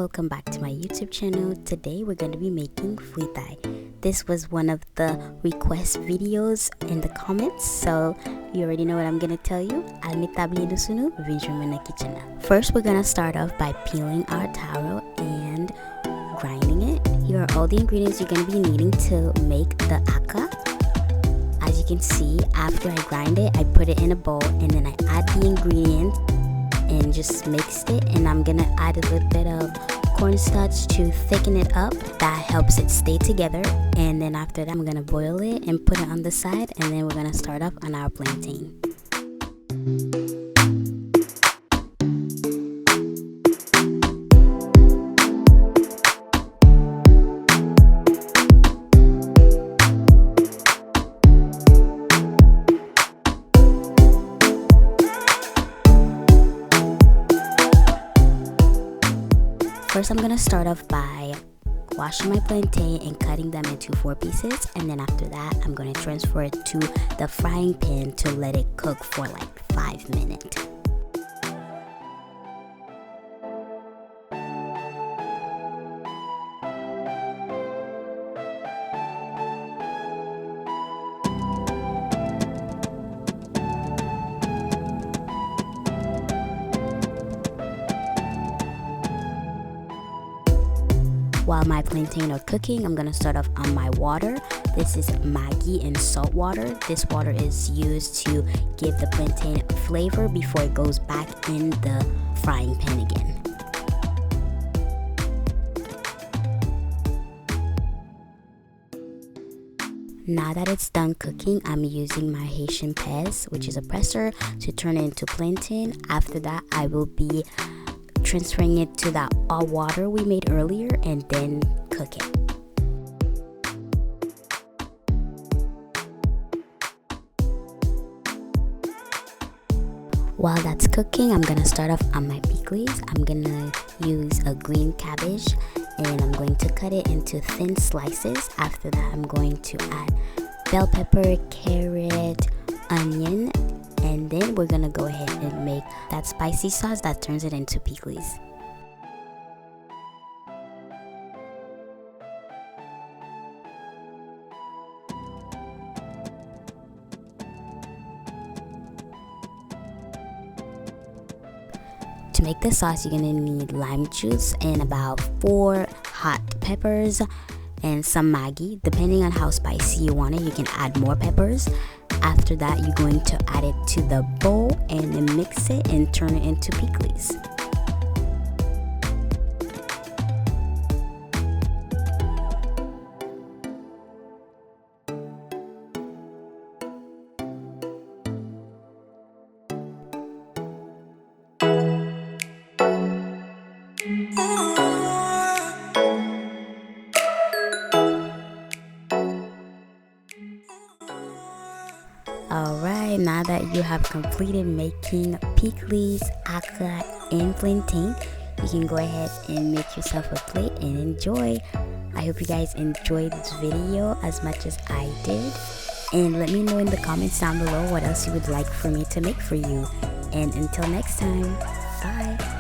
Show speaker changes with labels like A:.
A: welcome back to my YouTube channel. Today we're going to be making fritay. This was one of the request videos in the comments, so you already know what I'm going to tell you. Tabliye sunu na kitchen. First we're going to start off by peeling our taro and grinding it. Here are all the ingredients you're going to be needing to make the Akra. As you can see, after I grind it, I put it in a bowl and then I add the ingredients and just mixed it, and I'm gonna add a little bit of cornstarch to thicken it up. That helps it stay together. And then after that, I'm gonna boil it and put it on the side, and then we're gonna start off on our plantain. First, I'm gonna start off by washing my plantain and cutting them into 4 pieces, and then after that I'm gonna transfer it to the frying pan to let it cook for like 5 minutes. While my plantain are cooking, I'm gonna start off on my water. This is Maggi and salt water. This water is used to give the plantain flavor before it goes back in the frying pan again. Now that it's done cooking, I'm using my Haitian press, which is a presser, to turn it into plantain. After that, I will be transferring it to that water we made earlier and then cook it. While that's cooking, I'm gonna start off on my plikiz. I'm gonna use a green cabbage and I'm going to cut it into thin slices. After that, I'm going to add bell pepper, carrot, onion, and then we're gonna go ahead and make that spicy sauce that turns it into plikiz. To make the sauce, you're gonna need lime juice and about 4 hot peppers and some Maggi. Depending on how spicy you want it, you can add more peppers. After that, you're going to add it to the bowl and then mix it and turn it into plikiz. Alright, now that you have completed making plikiz, Akra, and plantain, you can go ahead and make yourself a plate and enjoy. I hope you guys enjoyed this video as much as I did. And let me know in the comments down below what else you would like for me to make for you. And until next time, bye!